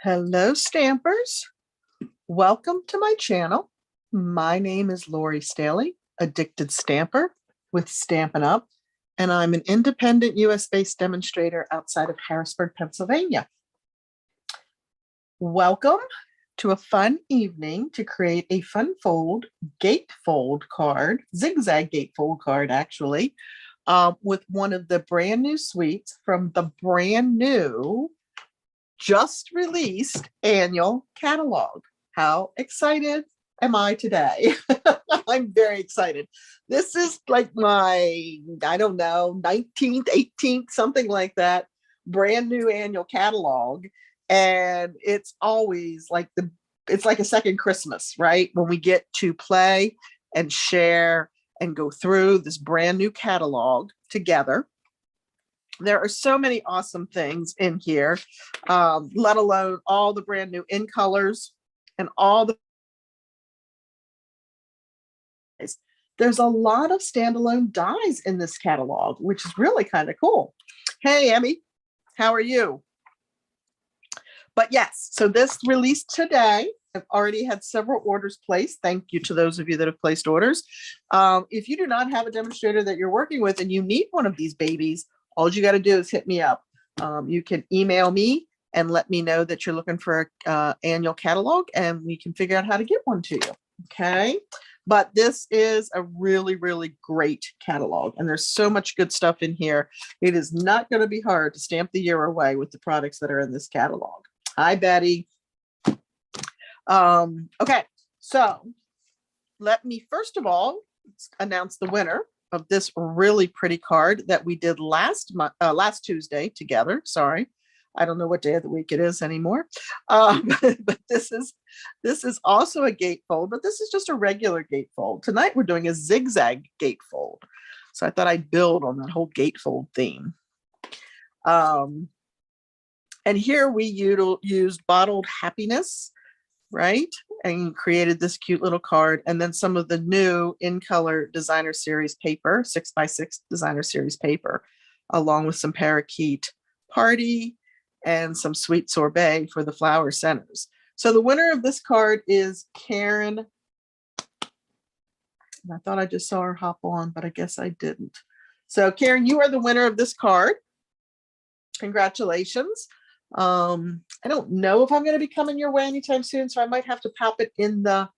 Hello, Stampers. Welcome to my channel. My name is Lori Staley, Addicted Stamper with Stampin' Up, and I'm an independent US-based demonstrator outside of Harrisburg, Pennsylvania. Welcome to a fun evening to create a fun fold, gatefold card, Zig Zag Gate Fold card, actually, with one of the brand new suites from the brand new just released annual catalog. How excited am I today? I'm very excited. This is like my, I don't know, 19th, 18th, something like that, brand new annual catalog. And it's always like it's like a second Christmas, right? When we get to play and share and go through this brand new catalog together. There are so many awesome things in here, let alone all the brand new in colors and all the. There's a lot of standalone dies in this catalog, which is really kind of cool. Hey, Emmy, how are you? But yes, so this released today. I've already had several orders placed. Thank you to those of you that have placed orders. If you do not have a demonstrator that you're working with and you need one of these babies, all you got to do is hit me up. You can email me and let me know that you're looking for an annual catalog, and we can figure out how to get one to you. Okay. But this is a really, really great catalog, and there's so much good stuff in here. It is not going to be hard to stamp the year away with the products that are in this catalog. Hi, Betty. Okay, so let me first of all announce the winner of this really pretty card that we did last Tuesday together. Sorry, I don't know what day of the week it is anymore. But this is also a gatefold, but this is just a regular gatefold. Tonight we're doing a zigzag gatefold. So I thought I'd build on that whole gatefold theme. And here we used bottled happiness, right? And created this cute little card. And then some of the new in color designer series paper, 6x6 designer series paper, along with some parakeet party and some sweet sorbet for the flower centers. So the winner of this card is Karen. And I thought I just saw her hop on, but I guess I didn't. So Karen, you are the winner of this card. Congratulations. I don't know if I'm going to be coming your way anytime soon, so I might have to pop it in the,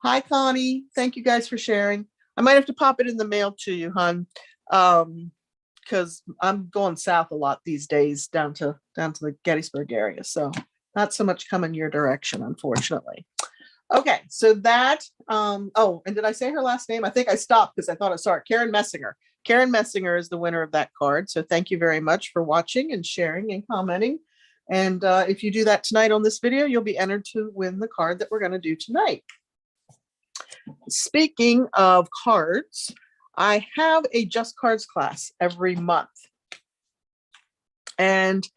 hi Connie, thank you guys for sharing. I might have to pop it in the mail to you, hon, because I'm going south a lot these days, down to the Gettysburg area, so not so much coming your direction, unfortunately. Okay, so that, oh, and did I say her last name? I think I stopped because I thought I saw it. Karen Messinger. Karen Messinger is the winner of that card, so thank you very much for watching and sharing and commenting. And if you do that tonight on this video, you'll be entered to win the card that we're going to do tonight. Speaking of cards, I have a Just Cards class every month. And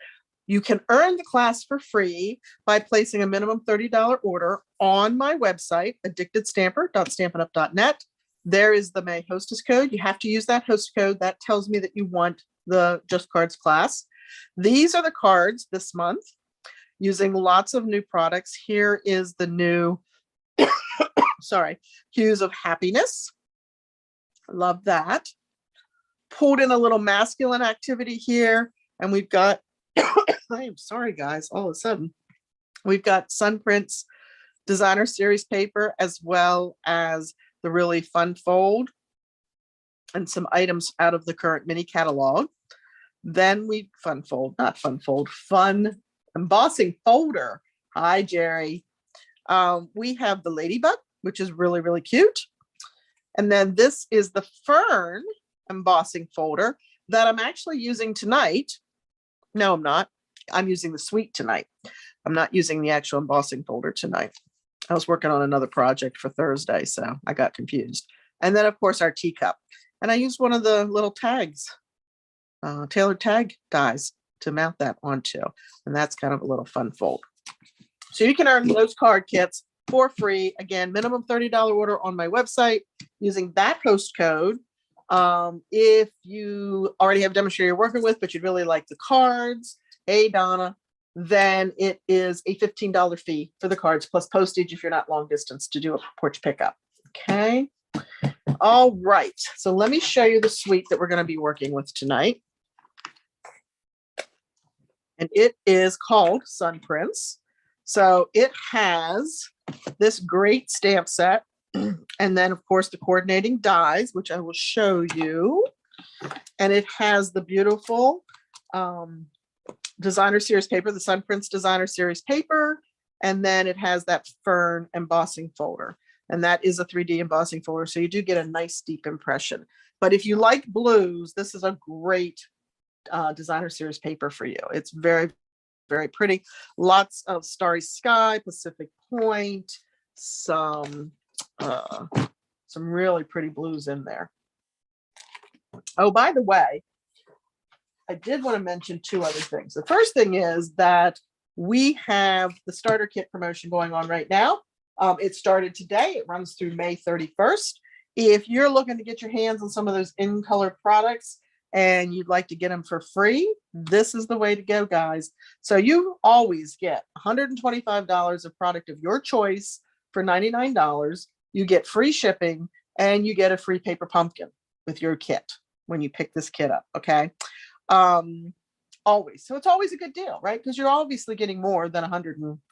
you can earn the class for free by placing a minimum $30 order on my website, addictedstamper.stampinup.net. There is the May hostess code. You have to use that host code. That tells me that you want the Just Cards class. These are the cards this month using lots of new products. Here is the new, sorry, Hues of Happiness. Love that. Pulled in a little masculine activity here. And we've got, I'm sorry, guys, all of a sudden, we've got Sun Prince designer series paper, as well as the really fun fold and some items out of the current mini catalog. Then we fun embossing folder. Hi, Jerry. We have the ladybug, which is really, really cute. And then this is the fern embossing folder that I'm actually using tonight. No, I'm not. I'm using the suite tonight. I'm not using the actual embossing folder tonight. I was working on another project for Thursday, so I got confused. And then, of course, our teacup. And I used one of the little tags, tailored tag dies to mount that onto. And that's kind of a little fun fold. So you can earn those card kits for free. Again, minimum $30 order on my website using that host code. If you already have a demonstrator you're working with, but you'd really like the cards, hey, Donna, then it is a $15 fee for the cards plus postage if you're not long distance to do a porch pickup. Okay. All right. So let me show you the suite that we're going to be working with tonight. And it is called Sun Prince. So it has this great stamp set. And then, of course, the coordinating dies, which I will show you. And it has the beautiful designer series paper, the Sun Prince designer series paper. And then it has that fern embossing folder. And that is a 3D embossing folder. So you do get a nice deep impression. But if you like blues, this is a great designer series paper for you. It's very, very pretty. Lots of Starry Sky, Pacific Point, some really pretty blues in there. Oh, by the way, I did want to mention two other things. The first thing is that we have the starter kit promotion going on right now. It started today. It runs through May 31st. If you're looking to get your hands on some of those in-color products and you'd like to get them for free, this is the way to go, guys. So you always get $125 of product of your choice for $99. You get free shipping and you get a free paper pumpkin with your kit when you pick this kit up, okay? Always. So it's always a good deal, right? Because you're obviously getting more than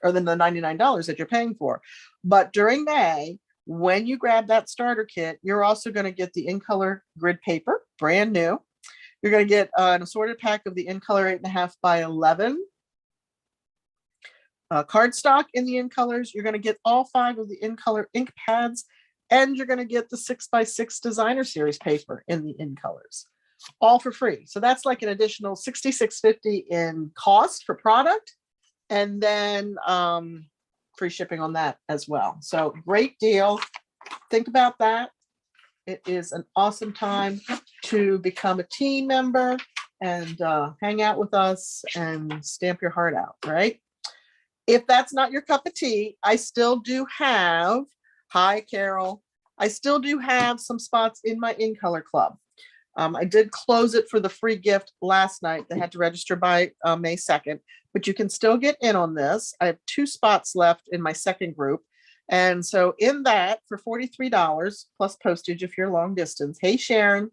or than the $99 that you're paying for. But during May, when you grab that starter kit, you're also going to get the in-color grid paper, brand new. You're going to get an assorted pack of the in-color 8.5 by 11 cardstock in the in-colors. You're going to get all 5 of the in-color ink pads, and you're going to get the 6 by 6 designer series paper in the in-colors, all for free. So that's like an additional $66.50 in cost for product, and then free shipping on that as well. So great deal. Think about that. It is an awesome time to become a team member and hang out with us and stamp your heart out, right? If that's not your cup of tea, I still do have, hi, Carol. I still do have some spots in my in-color club. I did close it for the free gift last night. They had to register by May 2nd, but you can still get in on this. I have 2 spots left in my second group. And so in that, for $43 plus postage if you're long distance, hey, Sharon,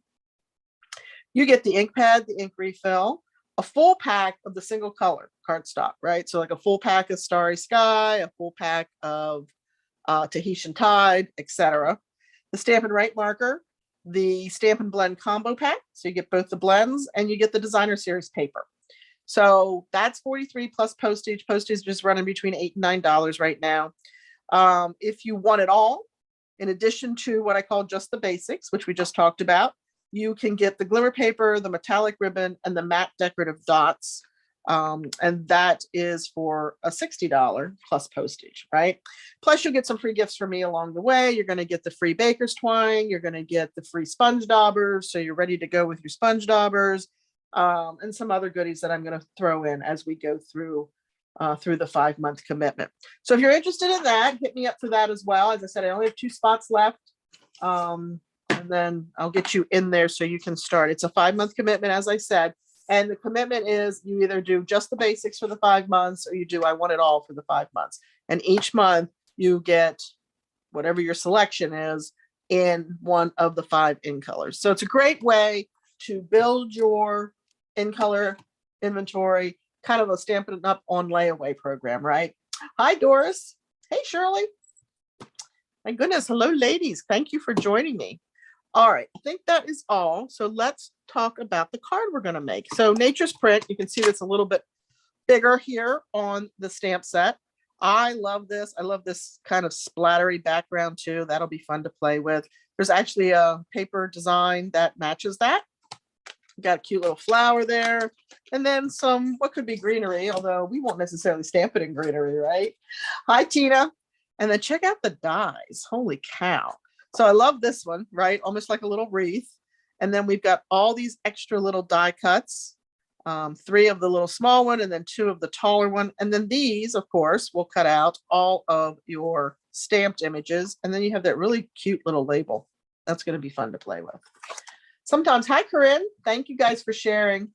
you get the ink pad, the ink refill, a full pack of the single color cardstock, right? So like a full pack of Starry Sky, a full pack of Tahitian Tide, etc. The Stampin' Right marker, the Stampin' Blend combo pack. So you get both the blends and you get the designer series paper. So that's $43 plus postage. Postage is running between $8 and $9 right now. If you want it all, in addition to what I call just the basics, which we just talked about, you can get the glimmer paper, the metallic ribbon, and the matte decorative dots. And that is for a $60 plus postage, right? Plus you'll get some free gifts from me along the way. You're going to get the free baker's twine. You're going to get the free sponge daubers. So you're ready to go with your sponge daubers, and some other goodies that I'm going to throw in as we go through the 5-month commitment. So if you're interested in that, hit me up for that as well. As I said, I only have 2 spots left. And then I'll get you in there so you can start. It's a 5-month commitment, as I said. And the commitment is you either do just the basics for the 5 months or you do I want it all for the 5 months. And each month you get whatever your selection is in one of the 5 in colors. So it's a great way to build your in color inventory, kind of a Stampin' Up on layaway program, right? Hi, Doris. Hey, Shirley. My goodness. Hello, ladies. Thank you for joining me. All right, I think that is all. So let's talk about the card we're going to make. So Nature's Print, you can see that's a little bit bigger here on the stamp set. I love this. I love this kind of splattery background too. That'll be fun to play with. There's actually a paper design that matches that. Got a cute little flower there. And then some, what could be greenery, although we won't necessarily stamp it in greenery, right? Hi, Tina. And then check out the dies. Holy cow. So I love this one, right? Almost like a little wreath. And then we've got all these extra little die cuts, 3 of the little small one and then 2 of the taller one. And then these, of course, will cut out all of your stamped images. And then you have that really cute little label. That's going to be fun to play with. Sometimes, hi, Corinne. Thank you guys for sharing.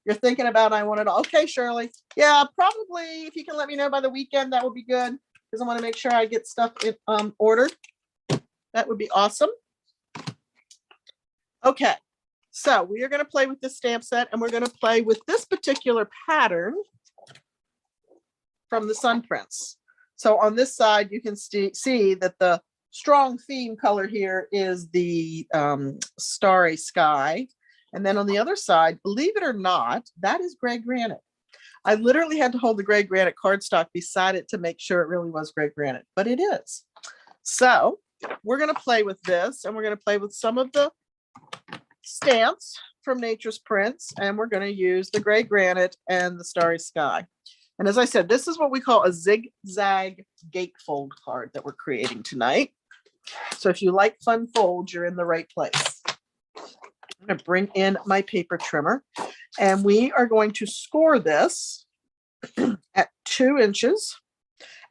You're thinking about, I want it all. Okay, Shirley. Yeah, probably if you can let me know by the weekend, that would be good. Because I want to make sure I get stuff in, ordered. That would be awesome. Okay, so we are going to play with this stamp set, and we're going to play with this particular pattern from the Sun Prince. So on this side, you can see that the strong theme color here is the Starry Sky. And then on the other side, believe it or not, that is gray granite. I literally had to hold the gray granite cardstock beside it to make sure it really was gray granite, but it is. So we're going to play with this, and we're going to play with some of the stamps from Nature's Prints, and we're going to use the gray granite and the Starry Sky. And as I said, this is what we call a Zig Zag Gate Fold card that we're creating tonight. So if you like fun folds, you're in the right place. I'm going to bring in my paper trimmer, and we are going to score this at 2 inches.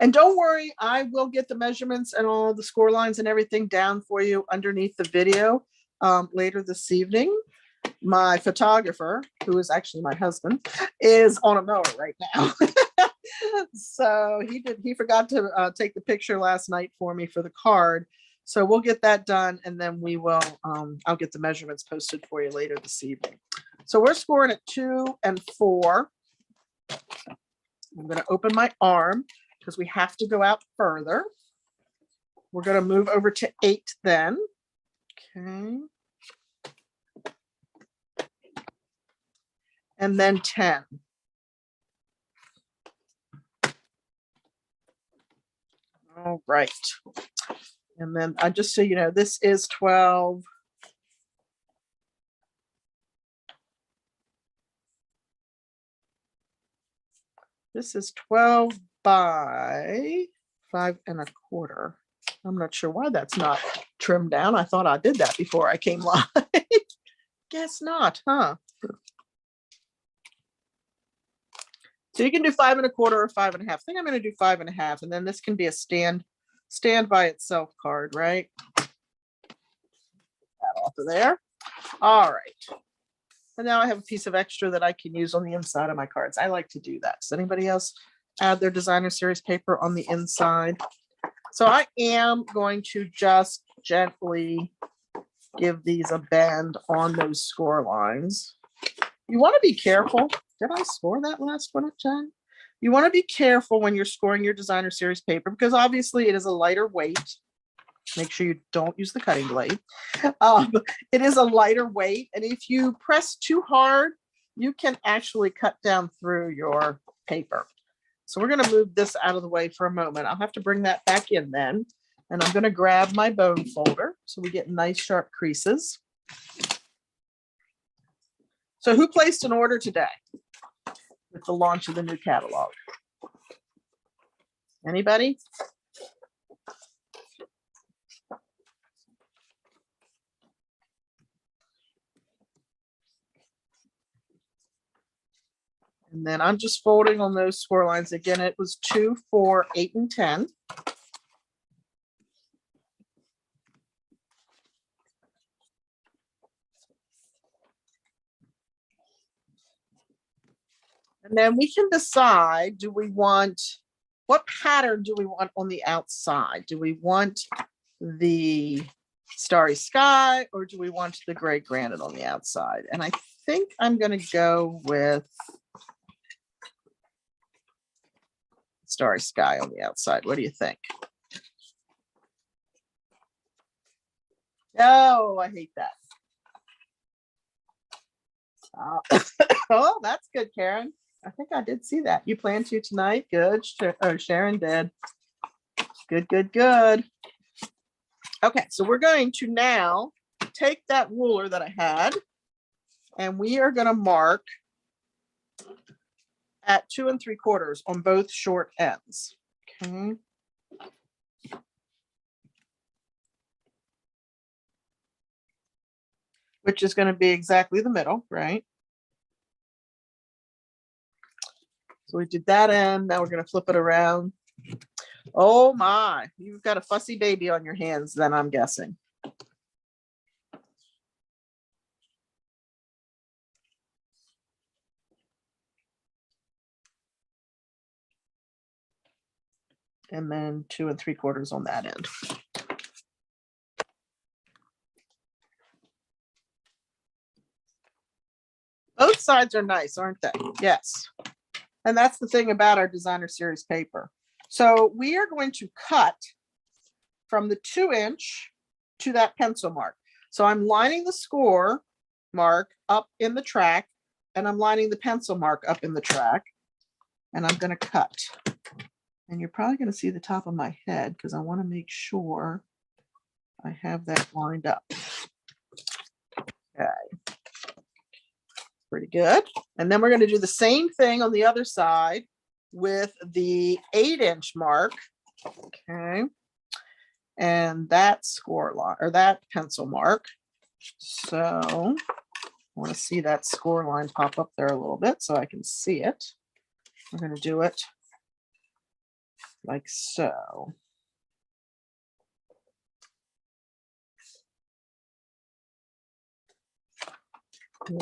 And don't worry, I will get the measurements and all the score lines and everything down for you underneath the video later this evening. My photographer, who is actually my husband, is on a mower right now. So he forgot to take the picture last night for me for the card. So we'll get that done, and then we will, I'll get the measurements posted for you later this evening. So we're scoring at 2 and 4. I'm going to open my arm because we have to go out further. We're going to move over to 8 then. Okay. And then 10. All right. And then just so you know, this is 12. This is 12 by 5 1/4. I'm not sure why that's not trimmed down. I thought I did that before I came live. Guess not, huh? So you can do 5 1/4 or 5 1/2. I think I'm going to do 5 1/2, and then this can be a stand by itself card, right? That off of there. All right. And now I have a piece of extra that I can use on the inside of my cards. I like to do that. Does anybody else add their designer series paper on the inside? So I am going to just gently give these a bend on those score lines. You want to be careful. Did I score that last one at 10? You want to be careful when you're scoring your designer series paper because obviously it is a lighter weight. Make sure you don't use the cutting blade. It is a lighter weight, and if you press too hard, you can actually cut down through your paper. So we're going to move this out of the way for a moment. I'll have to bring that back in then, and I'm going to grab my bone folder so we get nice sharp creases. So who placed an order today with the launch of the new catalog? Anybody? And then I'm just folding on those score lines. Again, it was 2, 4, 8, and 10. And then we can decide, what pattern do we want on the outside? Do we want the Starry Sky or do we want the gray granite on the outside? And I think I'm going to go with Starry Sky on the outside. What do you think? Oh, I hate that. Oh, that's good, Karen. I think I did see that. You plan to tonight? Good. Oh, Sharon did. Good, good, good. Okay, so we're going to now take that ruler that I had, and we are going to mark at 2 3/4 on both short ends. Okay. Which is going to be exactly the middle, right? So we did that end. Now we're going to flip it around. Oh my, you've got a fussy baby on your hands then, I'm guessing. and then 2 3/4 on that end. Both sides are nice, aren't they? Yes. And that's the thing about our designer series paper. So we are going to cut from the 2-inch to that pencil mark. So I'm lining the score mark up in the track, and I'm lining the pencil mark up in the track, and I'm going to cut. And you're probably going to see the top of my head because I want to make sure I have that lined up. Okay. Pretty good. And then we're going to do the same thing on the other side with the 8-inch mark. Okay. And that score line, or that pencil mark. So I want to see that score line pop up there a little bit so I can see it. We're going to do it like so. For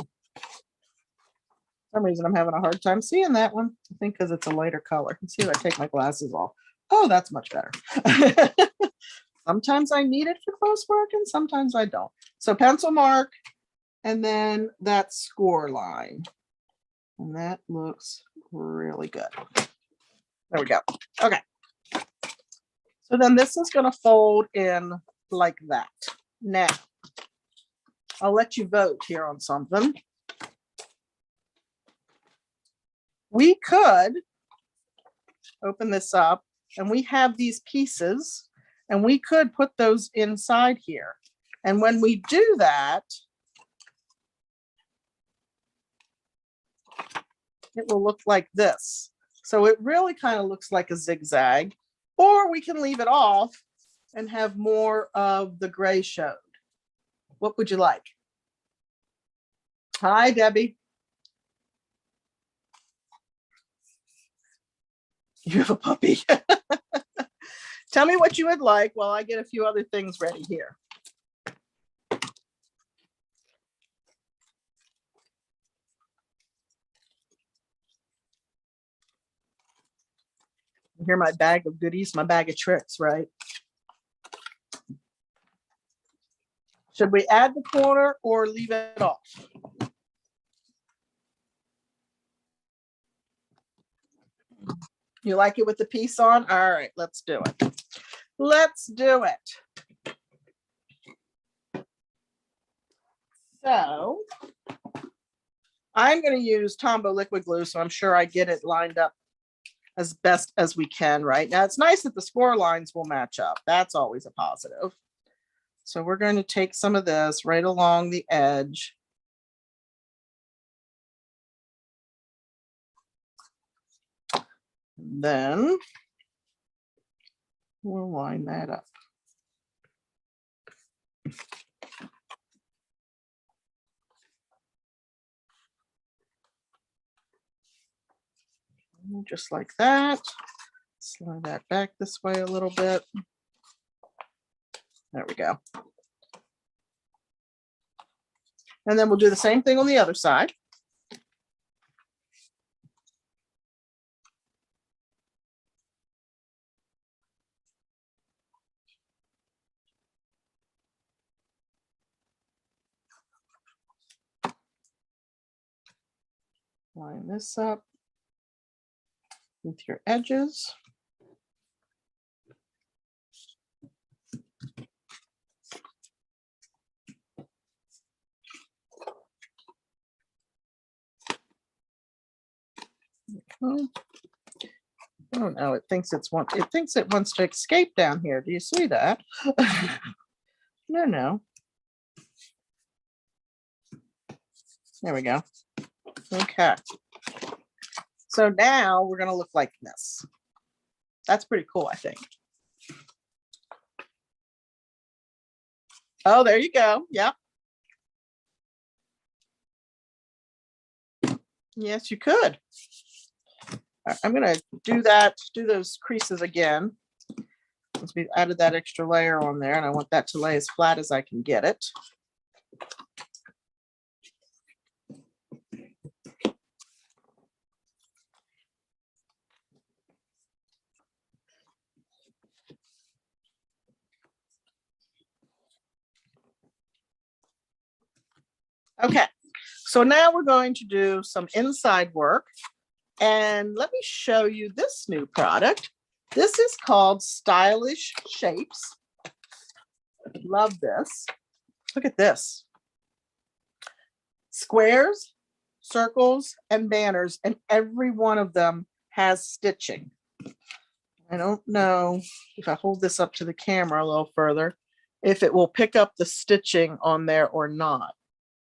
some reason I'm having a hard time seeing that one. I think because it's a lighter color. Let's see if I take my glasses off. Oh, that's much better. Sometimes I need it for close work and sometimes I don't. So pencil mark and then that score line. And that looks really good. There we go. Okay. So then this is going to fold in like that. Now, I'll let you vote here on something. We could open this up and we have these pieces and we could put those inside here. And when we do that, it will look like this. So it really kind of looks like a zigzag, or we can leave it off and have more of the gray showed. What would you like? Hi, Debbie. You have a puppy. Tell me what you would like while I get a few other things ready here. You hear my bag of goodies, my bag of tricks, right? Should we add the corner or leave it off? You like it with the piece on? All right, let's do it. Let's do it. So I'm going to use Tombow liquid glue, so I'm sure I get it lined up as best as we can right now. It's nice that the score lines will match up. That's always a positive. So we're going to take some of this right along the edge. Then we'll line that up. Just like that. Slide that back this way a little bit. There we go. And then we'll do the same thing on the other side. Line this up with your edges. Oh no, it thinks it wants to escape down here. Do you see that? No. There we go. Okay. So now we're going to look like this. That's pretty cool, I think. Oh, there you go. Yep. Yes, you could. I'm going to do those creases again. Since we've added that extra layer on there, and I want that to lay as flat as I can get it. Okay, so now we're going to do some inside work. And let me show you this new product. This is called Stylish Shapes. Love this. Look at this. Squares, circles, and banners, and every one of them has stitching. I don't know if I hold this up to the camera a little further, if it will pick up the stitching on there or not,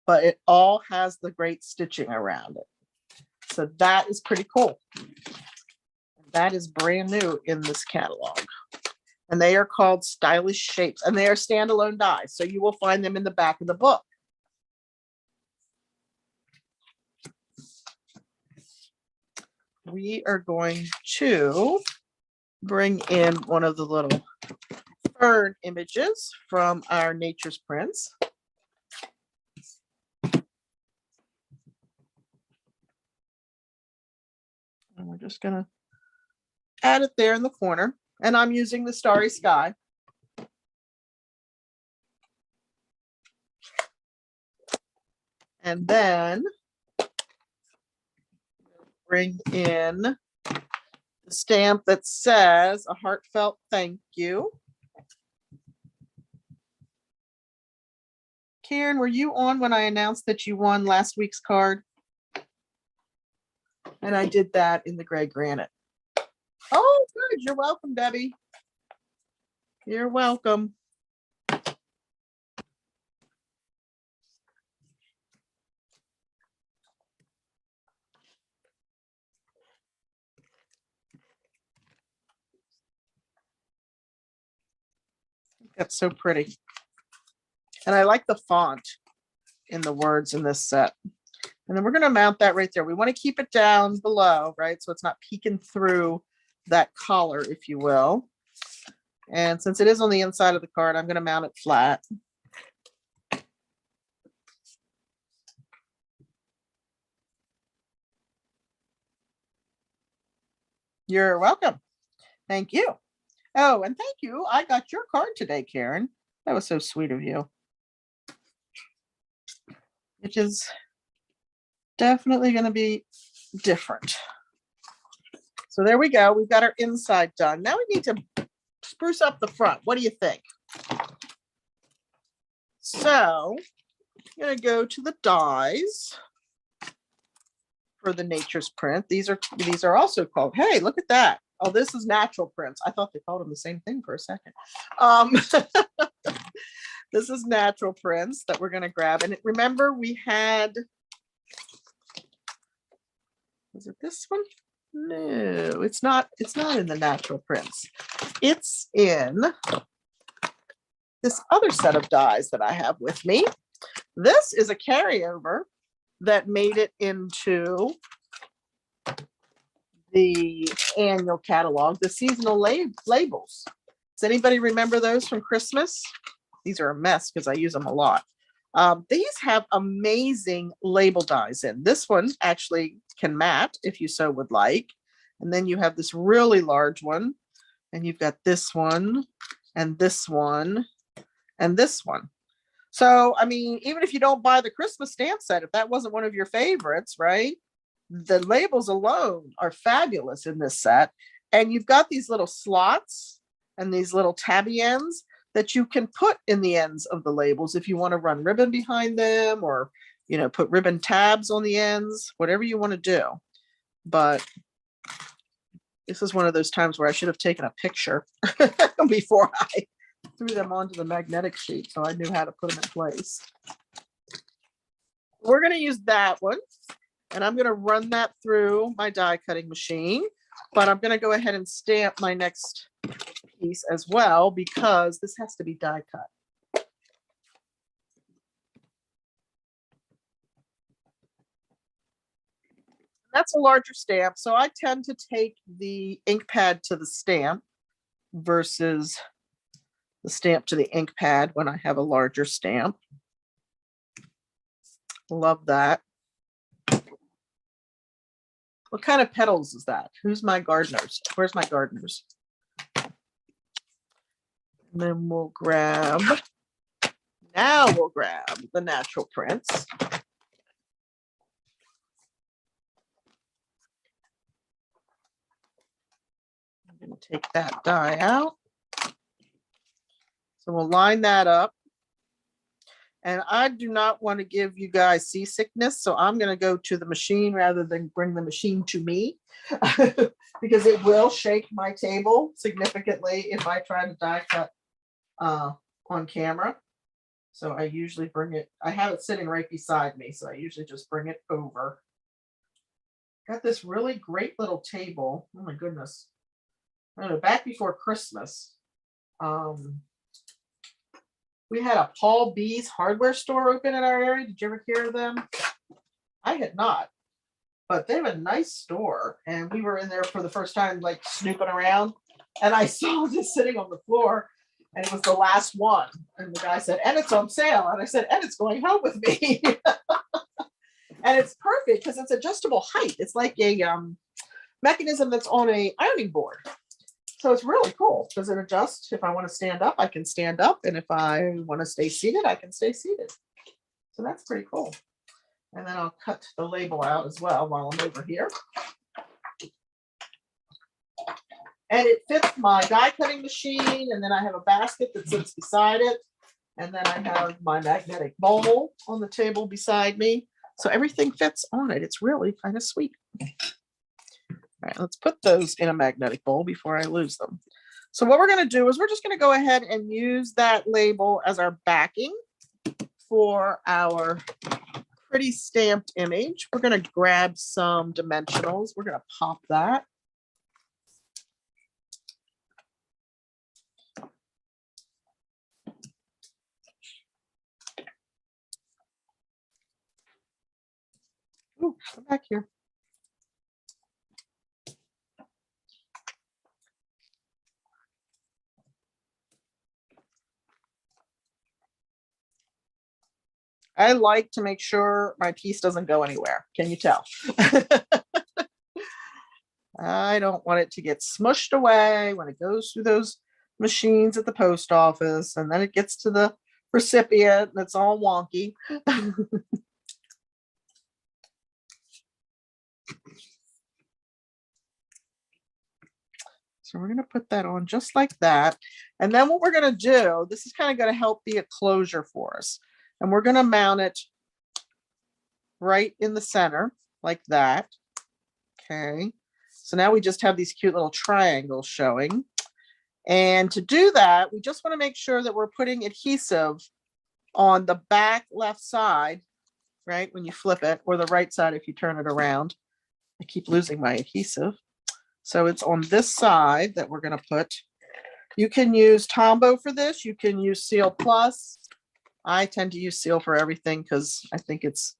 but it all has the great stitching around it. So that is pretty cool. That is brand new in this catalog. And they are called Stylish Shapes, and they are standalone dies. So you will find them in the back of the book. We are going to bring in one of the little fern images from our Nature's Prints. And we're just gonna add it there in the corner. And I'm using the Starry Sky. And then bring in the stamp that says a heartfelt thank you. Karen, were you on when I announced that you won last week's card? And I did that in the gray granite. Oh, good. You're welcome, Debbie. You're welcome. That's so pretty. And I like the font in the words in this set. And then we're going to mount that right there. We want to keep it down below, right? So it's not peeking through that collar, if you will. And since it is on the inside of the card, I'm going to mount it flat. You're welcome. Thank you. Oh, and thank you. I got your card today, Karen. That was so sweet of you. Which is definitely going to be different. So there we go. We've got our inside done. Now we need to spruce up the front. What do you think? So I'm going to go to the dies for the Nature's Print. These are also called, hey, look at that. Oh, this is natural prints. I thought they called them the same thing for a second. This is natural prints that we're going to grab. And remember, we had, was it this one? No, it's not in the natural prints. It's in this other set of dies that I have with me. This is a carryover that made it into the annual catalog, the seasonal labels. Does anybody remember those from Christmas? These are a mess because I use them a lot. These have amazing label dies in. This one actually can mat if you so would like. And then you have this really large one. And you've got this one and this one and this one. So, I mean, even if you don't buy the Christmas stamp set, if that wasn't one of your favorites, right? The labels alone are fabulous in this set. And you've got these little slots and these little tabby ends that you can put in the ends of the labels if you want to run ribbon behind them, or, you know, put ribbon tabs on the ends, whatever you want to do. But this is one of those times where I should have taken a picture before I threw them onto the magnetic sheet, so I knew how to put them in place. We're going to use that one, and I'm going to run that through my die cutting machine, but I'm going to go ahead and stamp my next piece as well, because this has to be die cut. That's a larger stamp, so I tend to take the ink pad to the stamp versus the stamp to the ink pad when I have a larger stamp. Love that. What kind of petals is that? Who's my gardeners? Where's my gardeners? And then we'll grab, now we'll grab the natural prints. We'll take that die out. So we'll line that up. And I do not want to give you guys seasickness, so I'm going to go to the machine rather than bring the machine to me because it will shake my table significantly if I try to die cut on camera. So I usually bring it, I have it sitting right beside me, so I usually just bring it over. Got this really great little table. Oh my goodness. I don't know, back before Christmas. We had a Paul B's hardware store open in our area. Did you ever hear of them? I had not, but they have a nice store. And we were in there for the first time, like snooping around. And I saw this sitting on the floor and it was the last one. And the guy said, and it's on sale. And I said, and it's going home with me. And it's perfect because it's adjustable height. It's like a mechanism that's on a ironing board. So it's really cool. Does it adjust? If I want to stand up, I can stand up. And if I want to stay seated, I can stay seated. So that's pretty cool. And then I'll cut the label out as well while I'm over here. And it fits my die cutting machine. And then I have a basket that sits beside it. And then I have my magnetic bowl on the table beside me. So everything fits on it. It's really kind of sweet. All right, let's put those in a magnetic bowl before I lose them. So what we're going to do is we're just going to go ahead and use that label as our backing for our pretty stamped image. We're going to grab some dimensionals. We're going to pop that. Ooh, come back here. I like to make sure my piece doesn't go anywhere. Can you tell? I don't want it to get smushed away when it goes through those machines at the post office and then it gets to the recipient and it's all wonky. So we're going to put that on just like that. And then what we're going to do, this is kind of going to help be a closure for us. And we're going to mount it right in the center like that. Okay. So now we just have these cute little triangles showing. And to do that, we just want to make sure that we're putting adhesive on the back left side, right? When you flip it, or the right side if you turn it around. I keep losing my adhesive. So it's on this side that we're going to put. You can use Tombow for this. You can use Seal Plus. I tend to use Seal for everything because I think it's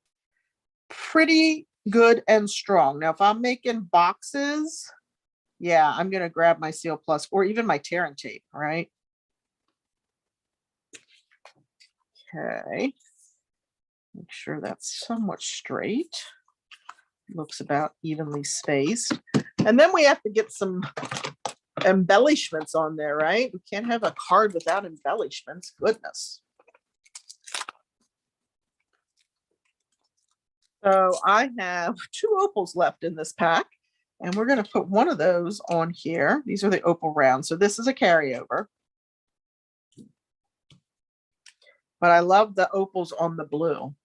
pretty good and strong. Now, if I'm making boxes, yeah, I'm going to grab my Seal Plus or even my tear and tape, right? Okay. Make sure that's somewhat straight. Looks about evenly spaced. And then we have to get some embellishments on there, right? We can't have a card without embellishments. Goodness. So I have 2 opals left in this pack, and we're going to put one of those on here. These are the opal rounds. So this is a carryover. But I love the opals on the blue.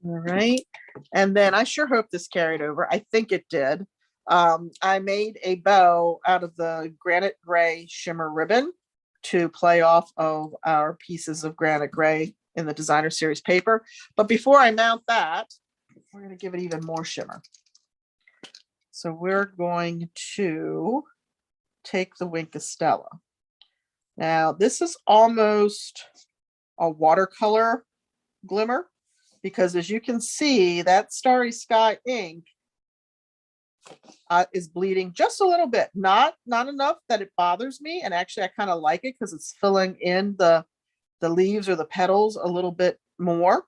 All right. And then I sure hope this carried over. I think it did. I made a bow out of the Granite Gray Shimmer ribbon to play off of our pieces of Granite Gray in the designer series paper. But before I mount that, we're going to give it even more shimmer. So we're going to take the Wink of Stella. Now, this is almost a watercolor glimmer because as you can see, that Starry Sky ink is bleeding just a little bit, not enough that it bothers me. And actually, I kind of like it because it's filling in the leaves or the petals a little bit more.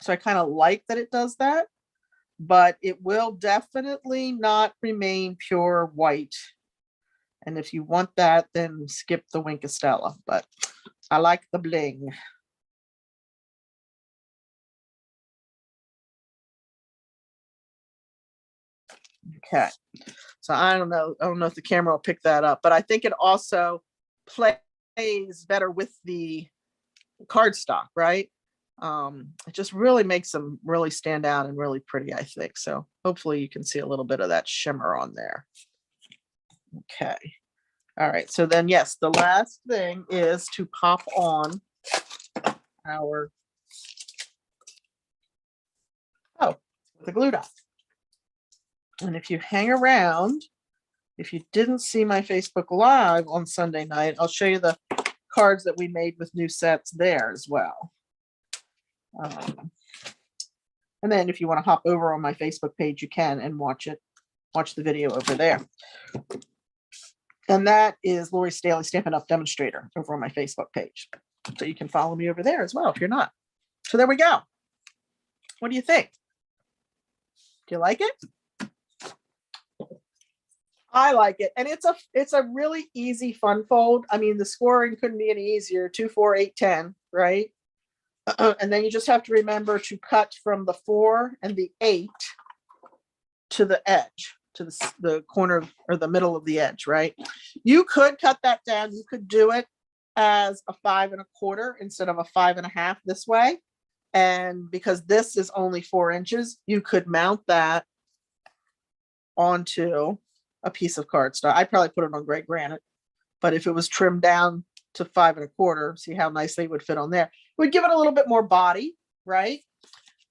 So I kind of like that it does that, but it will definitely not remain pure white. And if you want that, then skip the Wink of Stella, but I like the bling. Okay. So I don't know. I don't know if the camera will pick that up, but I think it also plays better with the cardstock, right? It just really makes them really stand out and really pretty, I think. So hopefully you can see a little bit of that shimmer on there. Okay. All right. So then, yes, the last thing is to pop on our, the glue dot. And if you hang around, if you didn't see my Facebook Live on Sunday night, I'll show you the cards that we made with new sets there as well. And then if you want to hop over on my Facebook page, you can and watch the video over there. And that is Lori Staley Stampin' Up! Demonstrator over on my Facebook page. So you can follow me over there as well if you're not. So there we go. What do you think? Do you like it? I like it. And it's a really easy fun fold. I mean, the scoring couldn't be any easier. 2, 4, 8, 10, right? And then you just have to remember to cut from the 4 and the 8 to the edge, to the corner or the middle of the edge, right? You could cut that down. You could do it as a 5 1/4 instead of a 5 1/2 this way. And because this is only 4 inches, you could mount that onto a piece of cardstock. I'd probably put it on gray granite, but if it was trimmed down to 5 1/4, see how nicely it would fit on there. It would give it a little bit more body, right?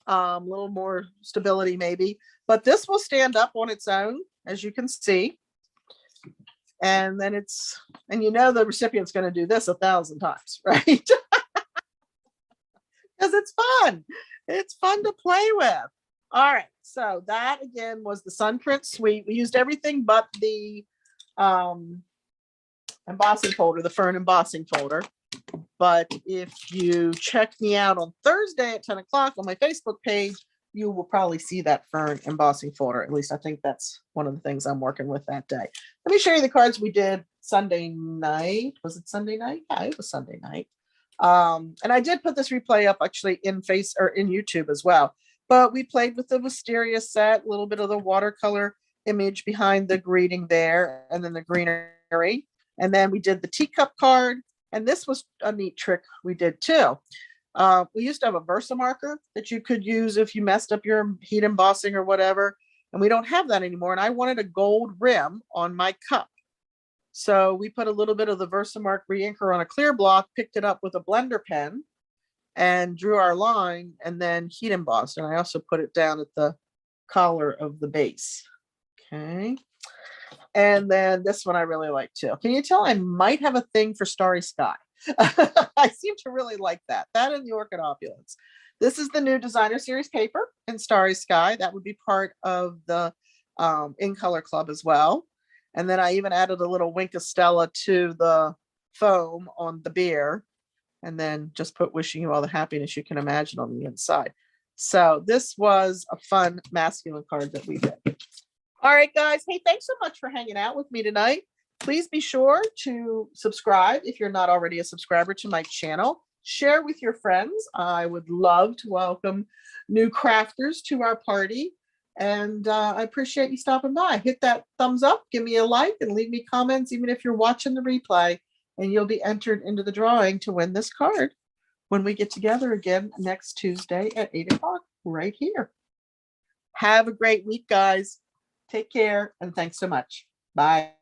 A little more stability maybe, but this will stand up on its own, as you can see. And then and you know the recipient's going to do this 1,000 times, right? Because it's fun. It's fun to play with. All right, so that again was the Sunprint Suite. We used everything but the embossing folder, the fern embossing folder. But if you check me out on Thursday at 10 o'clock on my Facebook page, you will probably see that fern embossing folder. At least I think that's one of the things I'm working with that day. Let me show you the cards we did Sunday night. Was it Sunday night? Yeah, it was Sunday night. And I did put this replay up actually in YouTube as well. But we played with the Wisteria set, a little bit of the watercolor image behind the greeting there, and then the greenery. And then we did the teacup card. And this was a neat trick we did too. We used to have a Versamarker that you could use if you messed up your heat embossing or whatever. And we don't have that anymore. And I wanted a gold rim on my cup. So we put a little bit of the Versamark re-inker on a clear block, picked it up with a blender pen, and drew our line, and then heat embossed. And I also put it down at the collar of the base. Okay. And then this one I really like too. Can you tell I might have a thing for Starry Sky? I seem to really like that. That and the Orchid Opulence. This is the new designer series paper in Starry Sky. That would be part of the In Color Club as well. And then I even added a little wink of Stella to the foam on the beer. And then just put wishing you all the happiness you can imagine on the inside. So this was a fun masculine card that we did. All right, guys. Hey, thanks so much for hanging out with me tonight. Please be sure to subscribe if you're not already a subscriber to my channel. Share with your friends. I would love to welcome new crafters to our party. And I appreciate you stopping by. Hit that thumbs up, give me a like, and leave me comments, even if you're watching the replay. And you'll be entered into the drawing to win this card when we get together again next Tuesday at 8 o'clock right here. Have a great week, guys. Take care, and thanks so much. Bye.